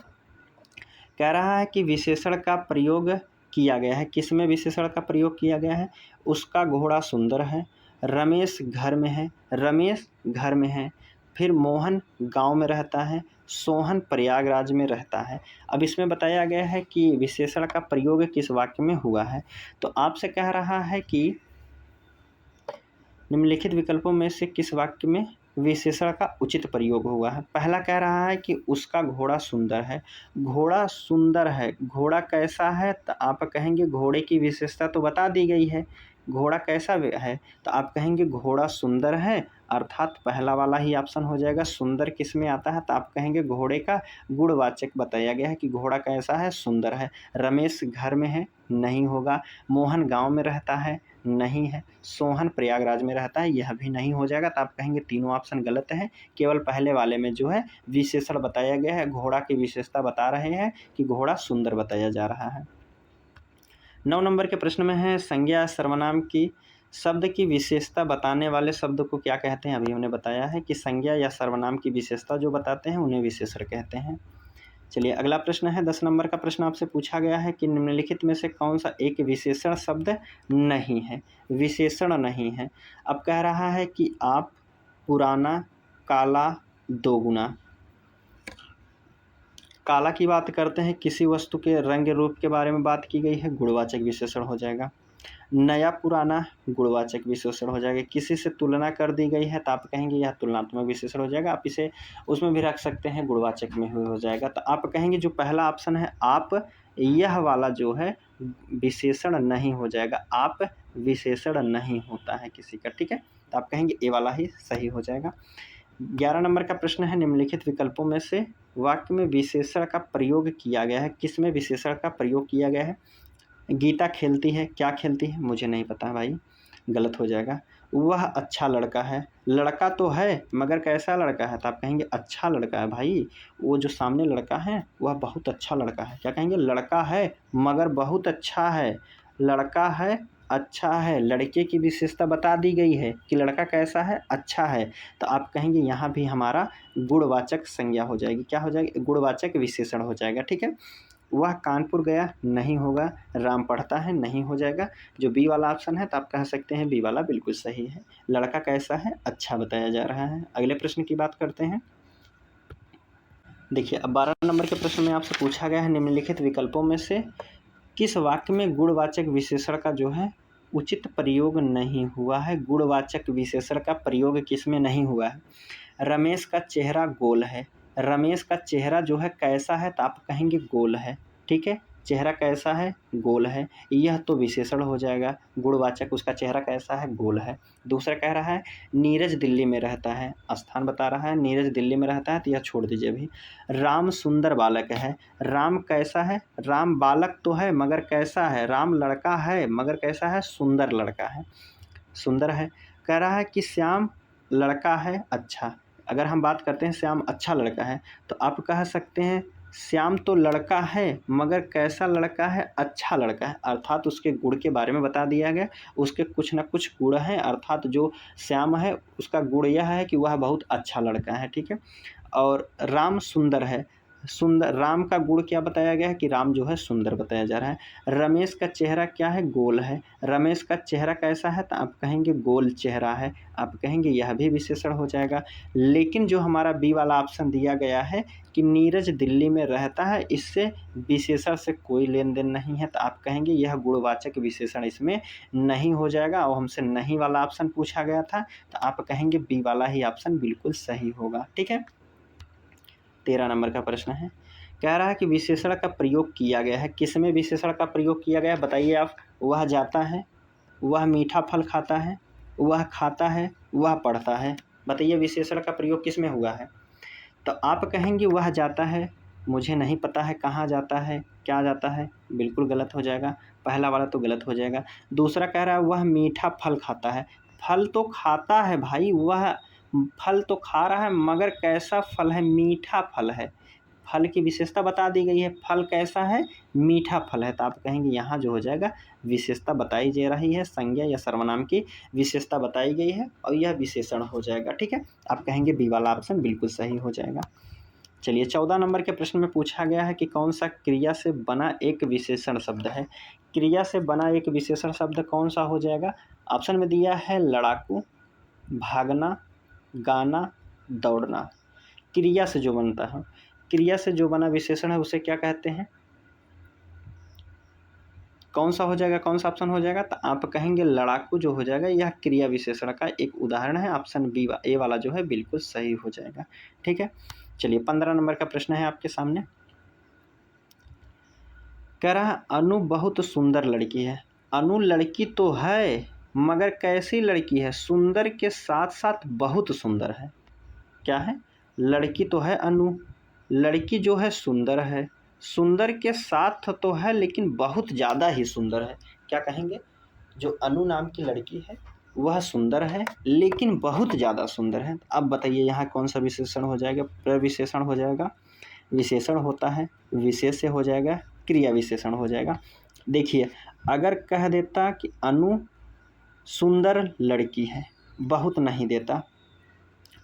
कह रहा है कि विशेषण का प्रयोग किया गया है, किस में विशेषण का प्रयोग किया गया है, उसका घोड़ा सुंदर है, रमेश घर में है, रमेश घर में है, फिर मोहन गांव में रहता है, सोहन प्रयागराज में रहता है। अब इसमें बताया गया है कि विशेषण का प्रयोग किस वाक्य में हुआ है, तो आपसे कह रहा है कि निम्नलिखित विकल्पों में से किस वाक्य में विशेषण का उचित प्रयोग हुआ है। पहला कह रहा है कि उसका घोड़ा सुंदर है, घोड़ा सुंदर है, घोड़ा कैसा है, तो आप कहेंगे घोड़े की विशेषता तो बता दी गई है, घोड़ा कैसा है, तो आप कहेंगे घोड़ा सुंदर है, अर्थात पहला वाला ही ऑप्शन हो जाएगा। सुंदर किस में आता है, तो आप कहेंगे घोड़े का गुणवाचक बताया गया है कि घोड़ा कैसा है, सुंदर है। रमेश घर में है, नहीं होगा। मोहन गांव में रहता है, नहीं है। सोहन प्रयागराज में रहता है, यह भी नहीं हो जाएगा, तो आप कहेंगे तीनों ऑप्शन गलत हैं, केवल पहले वाले में जो है विशेषण बताया गया है, घोड़ा की विशेषता बता रहे हैं कि घोड़ा सुंदर बताया जा रहा है। 9 नंबर के प्रश्न में है संज्ञा सर्वनाम की शब्द की विशेषता बताने वाले शब्द को क्या कहते हैं। अभी हमने बताया है कि संज्ञा या सर्वनाम की विशेषता जो बताते हैं उन्हें विशेषण कहते हैं। चलिए अगला प्रश्न है 10 नंबर का प्रश्न आपसे पूछा गया है कि निम्नलिखित में से कौन सा एक विशेषण शब्द नहीं है, विशेषण नहीं है। अब कह रहा है कि आप, पुराना, काला, दोगुना। काला की बात करते हैं, किसी वस्तु के रंग रूप के बारे में बात की गई है, गुणवाचक विशेषण हो जाएगा। नया पुराना गुणवाचक विशेषण हो जाएगा। किसी से तुलना कर दी गई है तो आप कहेंगे यह तुलनात्मक विशेषण हो जाएगा, आप इसे उसमें भी रख सकते हैं, गुणवाचक में हो जाएगा। तो आप कहेंगे जो पहला ऑप्शन है आप, यह वाला जो है विशेषण नहीं हो जाएगा, आप विशेषण नहीं होता है किसी का, ठीक है, तो आप कहेंगे ए वाला ही सही हो जाएगा। 11 नंबर का प्रश्न है निम्नलिखित विकल्पों में से वाक्य में विशेषण का प्रयोग किया गया है, किस में विशेषण का प्रयोग किया गया है। गीता खेलती है, क्या खेलती है, मुझे नहीं पता भाई, गलत हो जाएगा। वह अच्छा लड़का है। लड़का तो है मगर कैसा लड़का है, तो आप कहेंगे अच्छा लड़का है भाई, वो जो सामने लड़का है वह बहुत अच्छा लड़का है। क्या कहेंगे, लड़का है मगर बहुत अच्छा है। लड़का है अच्छा है, लड़के की विशेषता बता दी गई है कि लड़का कैसा है, अच्छा है। तो आप कहेंगे यहाँ भी हमारा गुणवाचक संज्ञा हो जाएगी। क्या हो जाएगी, गुणवाचक विशेषण हो जाएगा। ठीक है। वह कानपुर गया, नहीं होगा। राम पढ़ता है, नहीं हो जाएगा। जो बी वाला ऑप्शन है तो आप कह सकते हैं बी वाला बिल्कुल सही है। लड़का कैसा है, अच्छा बताया जा रहा है। अगले प्रश्न की बात करते हैं। देखिए, अब 12 नंबर के प्रश्न में आपसे पूछा गया है, निम्नलिखित विकल्पों में से किस वाक्य में गुणवाचक विशेषण का जो है उचित प्रयोग नहीं हुआ है। गुणवाचक विशेषण का प्रयोग किसमें नहीं हुआ है। रमेश का चेहरा गोल है। रमेश का चेहरा जो है कैसा है, तो आप कहेंगे गोल है। ठीक है, चेहरा कैसा है, गोल है। यह तो विशेषण हो जाएगा, गुणवाचक उसका चेहरा कैसा है, गोल है। दूसरा कह रहा है नीरज दिल्ली में रहता है, स्थान बता रहा है नीरज दिल्ली में रहता है, तो यह छोड़ दीजिए अभी। राम सुंदर बालक है। राम कैसा है, राम बालक तो है मगर कैसा है। राम लड़का है मगर कैसा है, सुंदर लड़का है, सुंदर है। कह रहा है कि श्याम लड़का है अच्छा। अगर हम बात करते हैं श्याम अच्छा लड़का है, तो आप कह सकते हैं श्याम तो लड़का है मगर कैसा लड़का है, अच्छा लड़का है। अर्थात उसके गुण के बारे में बता दिया गया, उसके कुछ न कुछ गुण हैं। अर्थात जो श्याम है उसका गुण यह है कि वह बहुत अच्छा लड़का है। ठीक है। और राम सुंदर है। सुंदर, राम का गुण क्या बताया गया है कि राम जो है सुंदर बताया जा रहा है। रमेश का चेहरा क्या है, गोल है। रमेश का चेहरा कैसा है, तो आप कहेंगे गोल चेहरा है। आप कहेंगे यह भी विशेषण हो जाएगा। लेकिन जो हमारा बी वाला ऑप्शन दिया गया है कि नीरज दिल्ली में रहता है, इससे विशेषण से कोई लेन देन नहीं है, तो आप कहेंगे यह गुणवाचक विशेषण इसमें नहीं हो जाएगा। और हमसे नहीं वाला ऑप्शन पूछा गया था, तो आप कहेंगे बी वाला ही ऑप्शन बिल्कुल सही होगा। ठीक है। 13 नंबर का प्रश्न है, कह रहा है कि विशेषण का प्रयोग किया गया है। किसमें विशेषण का प्रयोग किया गया है, बताइए आप। वह जाता है, वह मीठा फल खाता है, वह खाता है, वह पढ़ता है। बताइए विशेषण का प्रयोग किस में हुआ है। तो आप कहेंगे वह जाता है, मुझे नहीं पता है कहाँ जाता है, क्या जाता है, बिल्कुल गलत हो जाएगा। पहला वाला तो गलत हो जाएगा। दूसरा कह रहा है वह मीठा फल खाता है। फल तो खाता है भाई, वह फल तो खा रहा है मगर कैसा फल है, मीठा फल है। फल की विशेषता बता दी गई है, फल कैसा है, मीठा फल है। तो आप कहेंगे यहाँ जो हो जाएगा विशेषता बताई जा रही है, संज्ञा या सर्वनाम की विशेषता बताई गई है और यह विशेषण हो जाएगा। ठीक है। आप कहेंगे बी वाला ऑप्शन बिल्कुल सही हो जाएगा। चलिए, 14 नंबर के प्रश्न में पूछा गया है कि कौन सा क्रिया से बना एक विशेषण शब्द है। क्रिया से बना एक विशेषण शब्द कौन सा हो जाएगा। ऑप्शन में दिया है लड़ाकू, भागना, गाना, दौड़ना। क्रिया से जो बनता है, क्रिया से जो बना विशेषण है उसे क्या कहते हैं, कौन सा हो जाएगा, कौन सा ऑप्शन हो जाएगा। तो आप कहेंगे लड़ाकू जो हो जाएगा, यह क्रिया विशेषण का एक उदाहरण है। ऑप्शन बी ए वाला जो है बिल्कुल सही हो जाएगा। ठीक है। चलिए, 15 नंबर का प्रश्न है आपके सामने, कह रहा है अनु बहुत सुंदर लड़की है। अनु लड़की तो है मगर कैसी लड़की है, सुंदर के साथ साथ बहुत सुंदर है। क्या है, लड़की तो है अनु, लड़की जो है सुंदर है, सुंदर के साथ तो है लेकिन बहुत ज़्यादा ही सुंदर है। क्या कहेंगे, जो अनु नाम की लड़की है वह सुंदर है लेकिन बहुत ज़्यादा सुंदर है। अब बताइए यहाँ कौन सा विशेषण हो जाएगा, प्रविशेषण हो जाएगा, विशेषण होता है, विशेष से हो जाएगा, क्रिया विशेषण हो जाएगा। देखिए, अगर कह देता कि अनु सुंदर लड़की है, बहुत नहीं देता।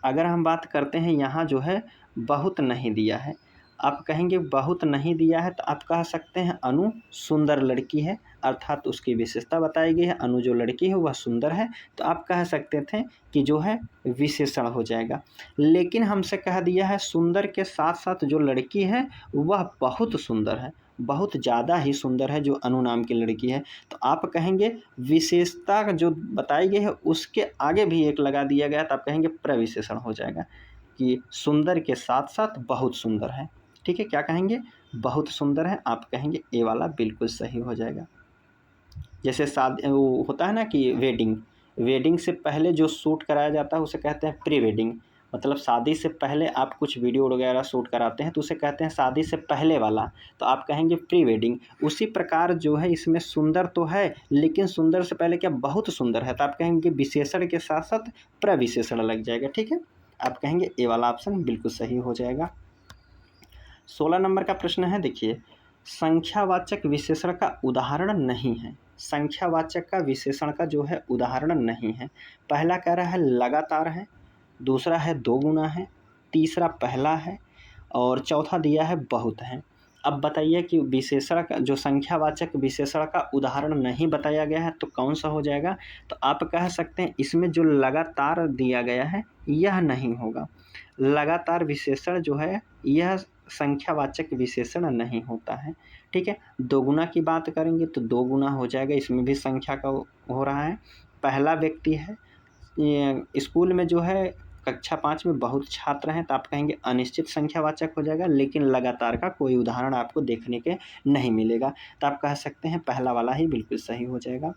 अगर हम बात करते हैं यहाँ जो है बहुत नहीं दिया है, आप कहेंगे बहुत नहीं दिया है, तो आप कह सकते हैं अनु सुंदर लड़की है, अर्थात उसकी विशेषता बताई गई है, अनु जो लड़की है वह सुंदर है। तो आप कह सकते थे कि जो है विशेषण हो जाएगा। लेकिन हमसे कह दिया है सुंदर के साथ साथ जो लड़की है वह बहुत सुंदर है, बहुत ज़्यादा ही सुंदर है, जो अनु नाम की लड़की है। तो आप कहेंगे विशेषता जो बताई गई है उसके आगे भी एक लगा दिया गया, तो आप कहेंगे प्रविशेषण हो जाएगा कि सुंदर के साथ साथ बहुत सुंदर है। ठीक है, क्या कहेंगे, बहुत सुंदर है। आप कहेंगे ए वाला बिल्कुल सही हो जाएगा। जैसे शादी वो होता है ना कि वेडिंग, वेडिंग से पहले जो शूट कराया जाता है उसे कहते हैं प्री वेडिंग। मतलब शादी से पहले आप कुछ वीडियो वगैरह शूट कराते हैं तो उसे कहते हैं शादी से पहले वाला, तो आप कहेंगे प्री वेडिंग। उसी प्रकार जो है इसमें सुंदर तो है, लेकिन सुंदर से पहले क्या बहुत सुंदर है, तो आप कहेंगे विशेषण के साथ साथ प्रविशेषण लग जाएगा। ठीक है, आप कहेंगे ए वाला ऑप्शन बिल्कुल सही हो जाएगा। 16 नंबर का प्रश्न है, देखिए संख्यावाचक विशेषण का उदाहरण नहीं है। संख्यावाचक का विशेषण का जो है उदाहरण नहीं है। पहला कह रहा है लगातार है, दूसरा है दो गुना है, तीसरा पहला है और चौथा दिया है बहुत है। अब बताइए कि विशेषण का जो संख्यावाचक विशेषण का उदाहरण नहीं बताया गया है तो कौन सा हो जाएगा। तो आप कह सकते हैं इसमें जो लगातार दिया गया है यह नहीं होगा। लगातार विशेषण जो है यह संख्यावाचक विशेषण नहीं होता है। ठीक है, दोगुना की बात करेंगे तो दो गुना हो जाएगा, इसमें भी संख्या का हो रहा है। पहला व्यक्ति है, ये स्कूल में जो है कक्षा 5 में बहुत छात्र हैं तो आप कहेंगे अनिश्चित संख्यावाचक हो जाएगा, लेकिन लगातार का कोई उदाहरण आपको देखने के नहीं मिलेगा, तो आप कह सकते हैं पहला वाला ही बिल्कुल सही हो जाएगा।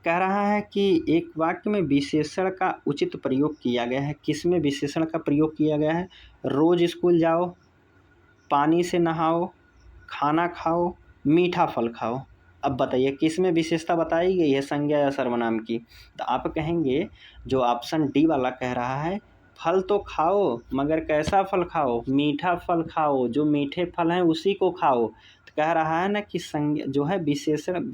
कह रहा है कि एक वाक्य में विशेषण का उचित प्रयोग किया गया है। किसमें विशेषण का प्रयोग किया गया है? रोज स्कूल जाओ, पानी से नहाओ, खाना खाओ, मीठा फल खाओ। अब बताइए किस में विशेषता बताई गई है संज्ञा या सर्वनाम की? तो आप कहेंगे जो ऑप्शन डी वाला कह रहा है फल तो खाओ मगर कैसा फल खाओ, मीठा फल खाओ, जो मीठे फल हैं उसी को खाओ। तो कह रहा है ना कि संज्ञा जो है विशेषण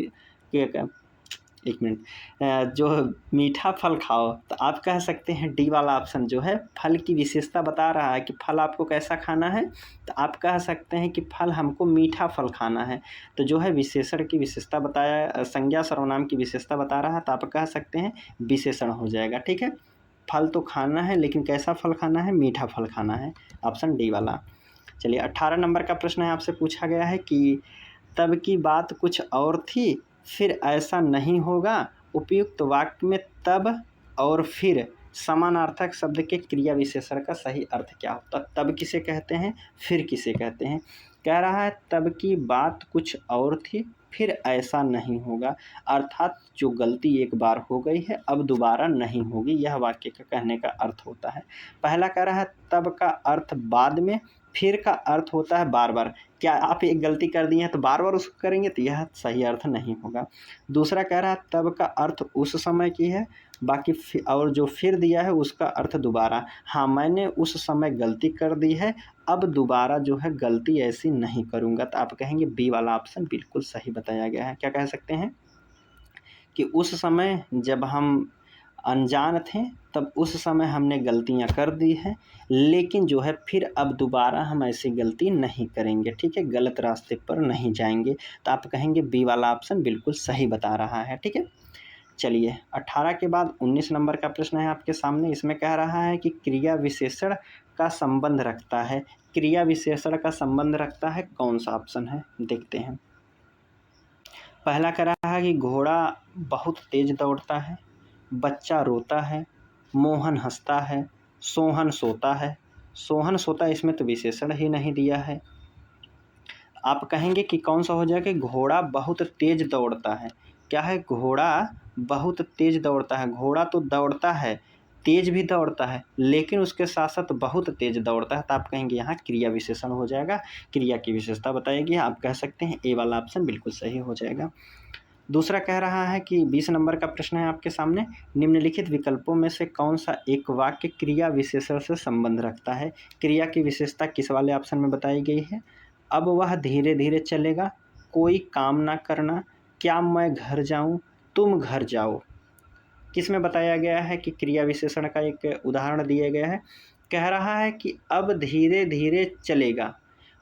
एक मिनट जो मीठा फल खाओ, तो आप कह सकते हैं डी वाला ऑप्शन जो है फल की विशेषता बता रहा है कि फल आपको कैसा खाना है, तो आप कह सकते हैं कि फल हमको मीठा फल खाना है। तो जो है विशेषण की विशेषता बताया, संज्ञा सर्वनाम की विशेषता बता रहा है, तो आप कह सकते हैं विशेषण हो जाएगा। ठीक है, फल तो खाना है लेकिन कैसा फल खाना है, मीठा फल खाना है, ऑप्शन डी वाला। चलिए 18 नंबर का प्रश्न है, आपसे पूछा गया है कि तब की बात कुछ और थी फिर ऐसा नहीं होगा। उपयुक्त वाक्य में तब और फिर समानार्थक शब्द के क्रिया विशेषण का सही अर्थ क्या होता है? तब किसे कहते हैं, फिर किसे कहते हैं? कह रहा है तब की बात कुछ और थी फिर ऐसा नहीं होगा, अर्थात जो गलती एक बार हो गई है अब दोबारा नहीं होगी, यह वाक्य का कहने का अर्थ होता है। पहला कह रहा है तब का अर्थ बाद में, फिर का अर्थ होता है बार बार। क्या आप एक गलती कर दी हैं तो बार बार उसको करेंगे, तो यह सही अर्थ नहीं होगा। दूसरा कह रहा है तब का अर्थ उस समय की है, बाकी और जो फिर दिया है उसका अर्थ दोबारा। हाँ, मैंने उस समय गलती कर दी है, अब दोबारा जो है गलती ऐसी नहीं करूँगा, तो आप कहेंगे बी वाला ऑप्शन बिल्कुल सही बताया गया है। क्या कह सकते हैं कि उस समय जब हम अनजान थे तब उस समय हमने गलतियां कर दी हैं, लेकिन जो है फिर अब दोबारा हम ऐसी गलती नहीं करेंगे। ठीक है, गलत रास्ते पर नहीं जाएंगे, तो आप कहेंगे बी वाला ऑप्शन बिल्कुल सही बता रहा है। ठीक है, चलिए 18 के बाद 19 नंबर का प्रश्न है आपके सामने। इसमें कह रहा है कि क्रिया विशेषण का संबंध रखता है। क्रिया विशेषण का संबंध रखता है, कौन सा ऑप्शन है देखते हैं। पहला कह रहा है कि घोड़ा बहुत तेज दौड़ता है, बच्चा रोता है, मोहन हंसता है, सोहन सोता है। सोहन सोता, इसमें तो विशेषण ही नहीं दिया है। आप कहेंगे कि कौन सा हो जाएगा, घोड़ा बहुत तेज दौड़ता है। क्या है, घोड़ा बहुत तेज दौड़ता है। घोड़ा तो दौड़ता है, तेज भी दौड़ता है, लेकिन उसके साथ साथ बहुत तेज दौड़ता है, तो आप कहेंगे यहाँ क्रिया विशेषण हो जाएगा, क्रिया की विशेषता बताएगी। आप कह सकते हैं ए वाला ऑप्शन बिल्कुल सही हो जाएगा। दूसरा कह रहा है कि 20 नंबर का प्रश्न है आपके सामने, निम्नलिखित विकल्पों में से कौन सा एक वाक्य क्रिया विशेषण से संबंध रखता है? क्रिया की विशेषता किस वाले ऑप्शन में बताई गई है? अब वह धीरे धीरे चलेगा, कोई काम ना करना, क्या मैं घर जाऊं, तुम घर जाओ। किस में बताया गया है कि क्रिया विशेषण का एक उदाहरण दिया गया है? कह रहा है कि अब धीरे धीरे चलेगा,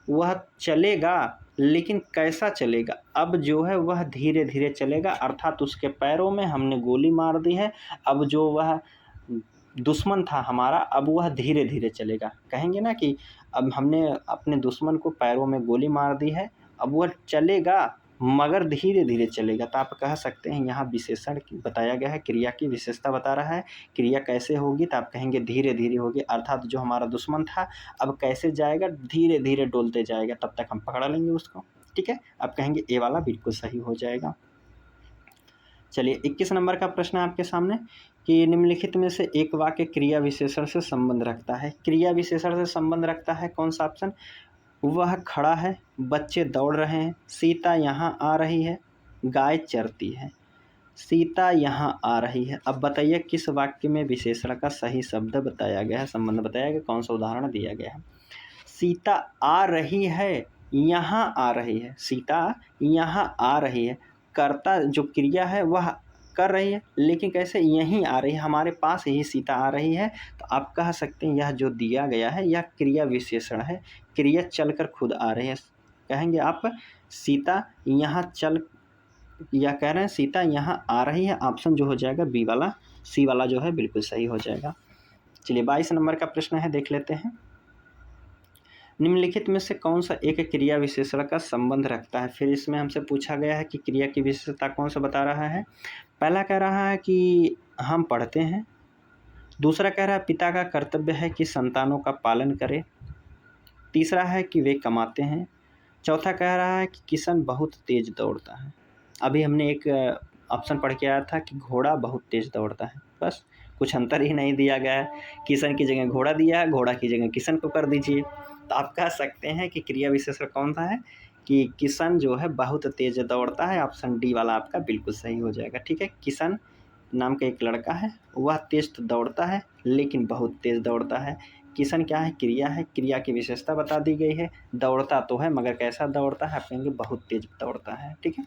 वह चलेगा लेकिन कैसा चलेगा? अब जो है वह धीरे धीरे चलेगा, अर्थात उसके पैरों में हमने गोली मार दी है, अब जो वह दुश्मन था हमारा अब वह धीरे धीरे चलेगा। कहेंगे ना कि अब हमने अपने दुश्मन को पैरों में गोली मार दी है, अब वह चलेगा मगर धीरे धीरे चलेगा, तो आप कह सकते हैं यहाँ विशेषण बताया गया है, क्रिया की विशेषता बता रहा है। क्रिया कैसे होगी, तो आप कहेंगे धीरे धीरे होगी, अर्थात जो हमारा दुश्मन था अब कैसे जाएगा, धीरे धीरे डोलते जाएगा, तब तक हम पकड़ लेंगे उसको। ठीक है, आप कहेंगे ए वाला बिल्कुल सही हो जाएगा। चलिए 21 नंबर का प्रश्न है आपके सामने, कि निम्नलिखित में से एक वाक्य क्रिया विशेषण से संबंध रखता है। क्रिया विशेषण से संबंध रखता है कौन सा ऑप्शन? वह खड़ा है, बच्चे दौड़ रहे हैं, सीता यहाँ आ रही है, गाय चरती है। सीता यहाँ आ रही है। अब बताइए किस वाक्य में विशेषण का सही शब्द बताया गया है, संबंध बताया गया, कौन सा उदाहरण दिया गया है? सीता आ रही है, यहाँ आ रही है। सीता यहाँ आ रही है, कर्ता जो क्रिया है वह कर रही है, लेकिन कैसे? यहीं आ रही है, हमारे पास ही सीता आ रही है। तो आप कह सकते हैं यह जो दिया गया है यह क्रिया विशेषण है, क्रिया चलकर खुद आ रही है। कहेंगे आप सीता यहाँ चल, या कह रहे हैं सीता यहाँ आ रही है। ऑप्शन जो हो जाएगा बी वाला, सी वाला जो है बिल्कुल सही हो जाएगा। चलिए 22 नंबर का प्रश्न है, देख लेते हैं। निम्नलिखित में से कौन सा एक क्रिया विशेषण का संबंध रखता है? फिर इसमें हमसे पूछा गया है कि क्रिया की विशेषता कौन सा बता रहा है। पहला कह रहा है कि हम पढ़ते हैं, दूसरा कह रहा है पिता का कर्तव्य है कि संतानों का पालन करे, तीसरा है कि वे कमाते हैं, चौथा कह रहा है कि किशन बहुत तेज दौड़ता है। अभी हमने एक ऑप्शन पढ़ के आया था कि घोड़ा बहुत तेज दौड़ता है, बस कुछ अंतर ही नहीं दिया गया है। किशन की जगह घोड़ा दिया है, घोड़ा की जगह किशन को कर दीजिए। तो आप कह सकते हैं कि क्रिया विशेषण कौन सा है कि किशन जो है बहुत तेज दौड़ता है। ऑप्शन डी वाला आपका बिल्कुल सही हो जाएगा। ठीक है, किशन नाम का एक लड़का है, वह तेज तो दौड़ता है लेकिन बहुत तेज दौड़ता है। किशन क्या है? क्रिया है, क्रिया की विशेषता बता दी गई है। दौड़ता तो है मगर कैसा दौड़ता है? आप कहेंगे बहुत तेज दौड़ता है। ठीक है,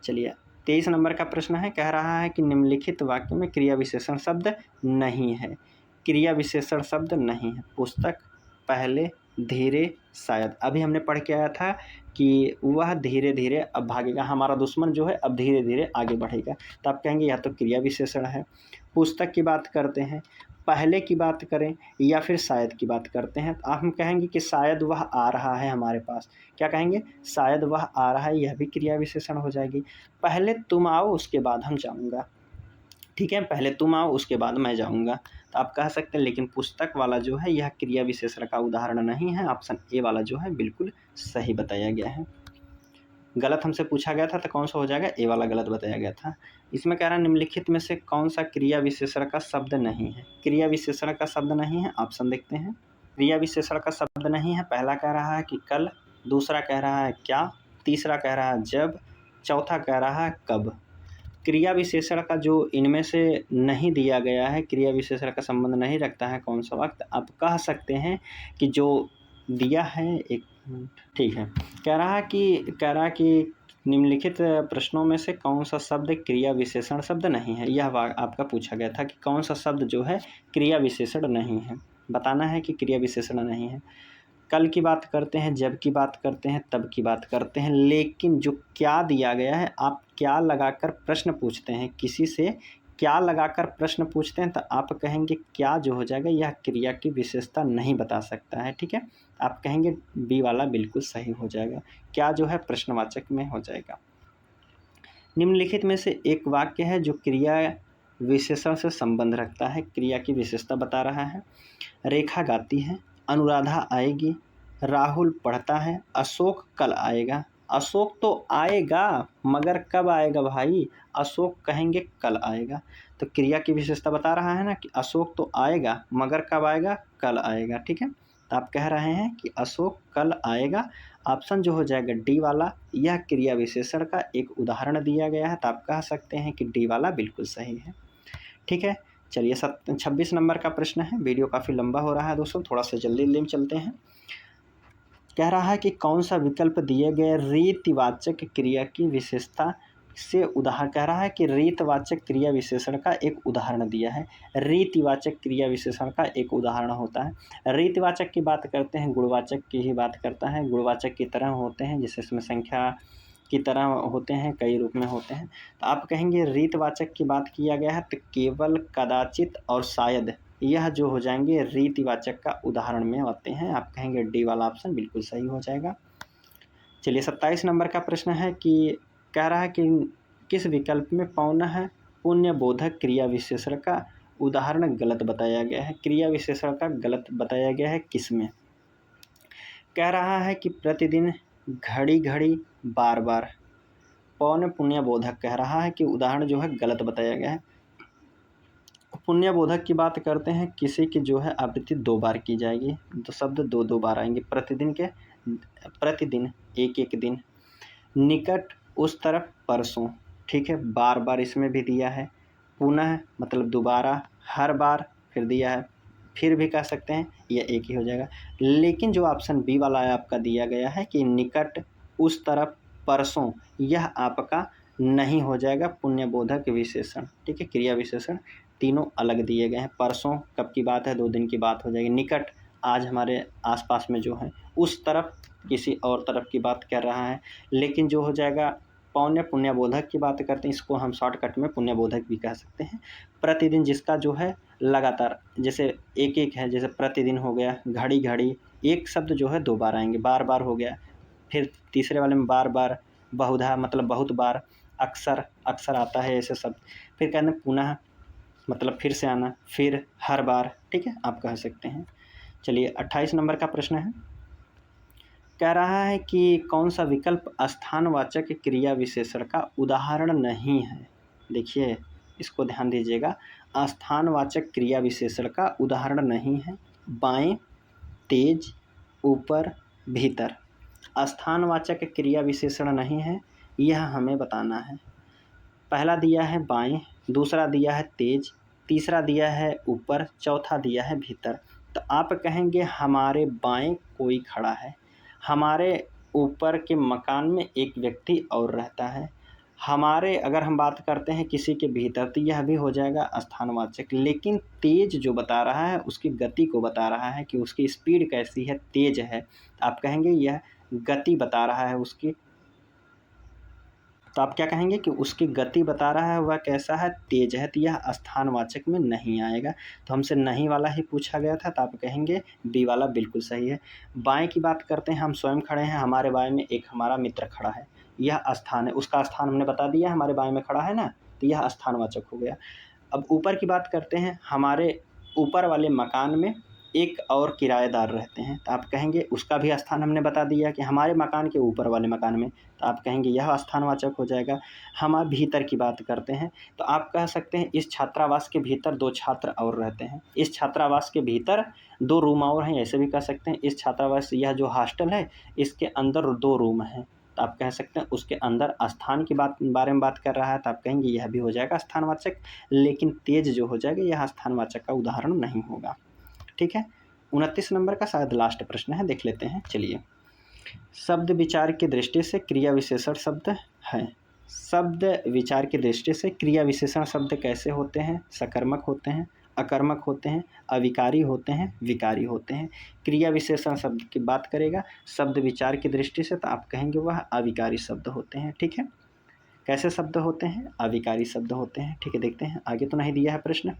चलिए 23 नंबर का प्रश्न है, कह रहा है कि निम्नलिखित वाक्य में क्रिया विशेषण शब्द नहीं है। क्रिया विशेषण शब्द नहीं है। पुस्तक, पहले, धीरे, शायद। अभी हमने पढ़ के आया था कि वह धीरे धीरे अब भागेगा, हमारा दुश्मन जो है अब धीरे धीरे आगे बढ़ेगा। तो आप कहेंगे यह तो क्रिया विशेषण है। पुस्तक की बात करते हैं, पहले की बात करें या फिर शायद की बात करते हैं, तो आप हम कहेंगे कि शायद वह आ रहा है हमारे पास। क्या कहेंगे? शायद वह आ रहा है, यह भी क्रिया विशेषण हो जाएगी। पहले तुम आओ उसके बाद हम जाऊँगा। ठीक है, पहले तुम आओ उसके बाद मैं जाऊँगा। तो आप कह सकते हैं, लेकिन पुस्तक वाला जो है यह क्रिया विशेषण का उदाहरण नहीं है। ऑप्शन ए वाला जो है बिल्कुल सही बताया गया है। गलत हमसे पूछा गया था तो कौन सा हो जाएगा? ए वाला गलत बताया गया था। इसमें कह रहा है निम्नलिखित में से कौन सा क्रिया विशेषण का शब्द नहीं है? क्रिया विशेषण का शब्द नहीं है, ऑप्शन देखते हैं। क्रिया विशेषण का शब्द नहीं है, पहला कह रहा है कि कल, दूसरा कह रहा है क्या, तीसरा कह रहा है जब, चौथा कह रहा है कब। क्रिया विशेषण का जो इनमें से नहीं दिया गया है, क्रिया विशेषण का संबंध नहीं रखता है कौन सा वक्त, आप कह सकते हैं कि जो दिया है, एक मिनट, ठीक है, कह रहा कि निम्नलिखित प्रश्नों में से कौन सा शब्द क्रिया विशेषण शब्द नहीं है। यह आपका पूछा गया था कि कौन सा शब्द जो है क्रिया विशेषण नहीं है, बताना है कि क्रिया विशेषण नहीं है। कल की बात करते हैं, जब की बात करते हैं, तब की बात करते हैं, लेकिन जो क्या दिया गया है, आप क्या लगाकर प्रश्न पूछते हैं, किसी से क्या लगाकर प्रश्न पूछते हैं, तो आप कहेंगे क्या जो हो जाएगा यह क्रिया की विशेषता नहीं बता सकता है। ठीक है, आप कहेंगे बी वाला बिल्कुल सही हो जाएगा। क्या जो है प्रश्नवाचक में हो जाएगा। निम्नलिखित में से एक वाक्य है जो क्रिया विशेषण से संबंध रखता है, क्रिया की विशेषता बता रहा है। रेखा गाती है, अनुराधा आएगी, राहुल पढ़ता है, अशोक कल आएगा। अशोक तो आएगा मगर कब आएगा भाई? अशोक कहेंगे कल आएगा। तो क्रिया की विशेषता बता रहा है ना कि अशोक तो आएगा मगर कब आएगा? कल आएगा। ठीक है, तो आप कह रहे हैं कि अशोक कल आएगा। ऑप्शन जो हो जाएगा डी वाला, यह क्रिया विशेषण का एक उदाहरण दिया गया है। तो आप कह सकते हैं कि डी वाला बिल्कुल सही है। ठीक है, चलिए 26 नंबर का प्रश्न है। वीडियो काफ़ी लंबा हो रहा है दोस्तों, थोड़ा सा जल्दी में चलते हैं। कह रहा है कि कौन सा विकल्प दिए गए रीतिवाचक क्रिया की विशेषता से उदाहरण, कह रहा है कि रीतवाचक क्रिया विशेषण का एक उदाहरण दिया है। रीतिवाचक क्रिया विशेषण का एक उदाहरण होता है। रीतिवाचक की बात करते हैं, गुणवाचक की ही बात करता है। गुणवाचक की तरह होते हैं, जिससे इसमें संख्या की तरह होते हैं, कई रूप में होते हैं। तो आप कहेंगे रीतवाचक की बात किया गया है तो केवल, कदाचित और शायद, यह जो हो जाएंगे रीतिवाचक का उदाहरण में आते हैं। आप कहेंगे डी वाला ऑप्शन बिल्कुल सही हो जाएगा। चलिए 27 नंबर का प्रश्न है कि कह रहा है कि किस विकल्प में पौनः पुण्यबोधक क्रिया विशेषण का उदाहरण गलत बताया गया है। क्रिया विशेषण का गलत बताया गया है किसमें? कह रहा है कि प्रतिदिन, घड़ी घड़ी, बार बार। पौन पुण्यबोधक कह रहा है कि उदाहरण जो है गलत बताया गया है। पुण्यबोधक की बात करते हैं, किसी की जो है आवृत्ति 2 बार की जाएगी, तो शब्द 2-2 बार आएंगे। प्रतिदिन, एक-एक दिन। निकट, उस तरफ, परसों, ठीक है, बार-बार इसमें भी दिया है। पुनः मतलब दोबारा, हर बार फिर दिया है, फिर भी कह सकते हैं, यह एक ही हो जाएगा। लेकिन जो ऑप्शन बी वाला है आपका दिया गया है कि निकट, उस तरफ, परसों, यह आपका नहीं हो जाएगा पुण्यबोधक विशेषण, ठीक है। क्रिया विशेषण तीनों अलग दिए गए हैं। परसों कब की बात है, 2 दिन की बात हो जाएगी। निकट आज हमारे आसपास में जो है, उस तरफ किसी और तरफ की बात कर रहा है। लेकिन जो हो जाएगा पुण्यबोधक की बात करते हैं, इसको हम शॉर्टकट में पुण्यबोधक भी कह सकते हैं। प्रतिदिन जिसका जो है लगातार, जैसे एक-एक है, जैसे प्रतिदिन हो गया, घड़ी-घड़ी, एक शब्द जो है 2 बार आएंगे, बार-बार हो गया। फिर तीसरे वाले में बार-बार, बहुधा मतलब बहुत बार, अक्सर, अक्सर आता है ऐसे शब्द। फिर कहते हैं पुनः मतलब फिर से आना, फिर, हर बार, ठीक है, आप कह सकते हैं। चलिए 28 नंबर का प्रश्न है, कह रहा है कि कौन सा विकल्प स्थानवाचक क्रिया विशेषण का उदाहरण नहीं है। देखिए इसको ध्यान दीजिएगा, स्थानवाचक क्रिया विशेषण का उदाहरण नहीं है। बाएं, तेज, ऊपर, भीतर। स्थानवाचक क्रिया विशेषण नहीं है, यह हमें बताना है। पहला दिया है बाएं, दूसरा दिया है तेज, तीसरा दिया है ऊपर, चौथा दिया है भीतर। तो आप कहेंगे हमारे बाएं कोई खड़ा है, हमारे ऊपर के मकान में एक व्यक्ति और रहता है, हमारे अगर हम बात करते हैं किसी के भीतर, तो यह भी हो जाएगा स्थानवाचक। लेकिन तेज जो बता रहा है उसकी गति को बता रहा है कि उसकी स्पीड कैसी है, तेज है। आप कहेंगे यह गति बता रहा है उसकी, तो आप क्या कहेंगे कि उसकी गति बता रहा है वह कैसा है, तेज है, तो यह स्थानवाचक में नहीं आएगा। तो हमसे नहीं वाला ही पूछा गया था, तो आप कहेंगे बी वाला बिल्कुल सही है। बाएं की बात करते हैं, हम स्वयं खड़े हैं, हमारे बाएं में एक हमारा मित्र खड़ा है, यह स्थान है, उसका स्थान हमने बता दिया, हमारे बाएं में खड़ा है ना, तो यह स्थानवाचक हो गया। अब ऊपर की बात करते हैं, हमारे ऊपर वाले मकान में एक और किराएदार रहते हैं, तो आप कहेंगे उसका भी स्थान हमने बता दिया कि हमारे मकान के ऊपर वाले मकान में, तो आप कहेंगे यह स्थानवाचक हो जाएगा। हम आप भीतर की बात करते हैं, तो आप कह सकते हैं इस छात्रावास के भीतर 2 छात्र और रहते हैं, इस छात्रावास के भीतर 2 रूम और हैं, ऐसे भी कह सकते हैं। इस छात्रावास, यह जो हॉस्टल है इसके अंदर 2 रूम हैं, तो आप कह सकते हैं उसके अंदर स्थान की बारे में बात कर रहा है, तो आप कहेंगे यह भी हो जाएगा स्थानवाचक। लेकिन तेज जो हो जाएगा यह स्थानवाचक का उदाहरण नहीं होगा, ठीक है। 29 नंबर का शायद लास्ट प्रश्न है, देख लेते हैं। चलिए, शब्द विचार की दृष्टि से क्रिया विशेषण शब्द है। शब्द विचार की दृष्टि से क्रिया विशेषण शब्द कैसे होते हैं, सकर्मक होते हैं, अकर्मक होते हैं, अविकारी होते हैं, विकारी होते हैं। क्रिया विशेषण शब्द की बात करेगा शब्द विचार की दृष्टि से, तो आप कहेंगे वह अविकारी शब्द होते हैं, ठीक है। कैसे शब्द होते हैं, अविकारी शब्द होते हैं, ठीक है। देखते हैं, आगे तो नहीं दिया है प्रश्न,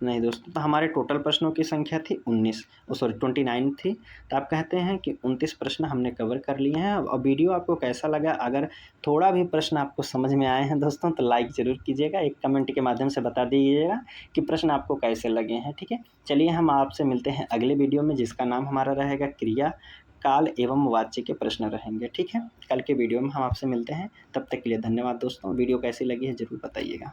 नहीं दोस्तों। तो हमारे टोटल प्रश्नों की संख्या थी 29 थी, तो आप कहते हैं कि 29 प्रश्न हमने कवर कर लिए हैं। अब वीडियो आपको कैसा लगा, अगर थोड़ा भी प्रश्न आपको समझ में आए हैं दोस्तों, तो लाइक ज़रूर कीजिएगा, एक कमेंट के माध्यम से बता दीजिएगा कि प्रश्न आपको कैसे लगे हैं, ठीक है। चलिए हम आपसे मिलते हैं अगले वीडियो में, जिसका नाम हमारा रहेगा क्रिया, काल एवं वाच्य के प्रश्न रहेंगे, ठीक है। कल के वीडियो में हम आपसे मिलते हैं, तब तक के लिए धन्यवाद दोस्तों। वीडियो कैसी लगी है ज़रूर बताइएगा।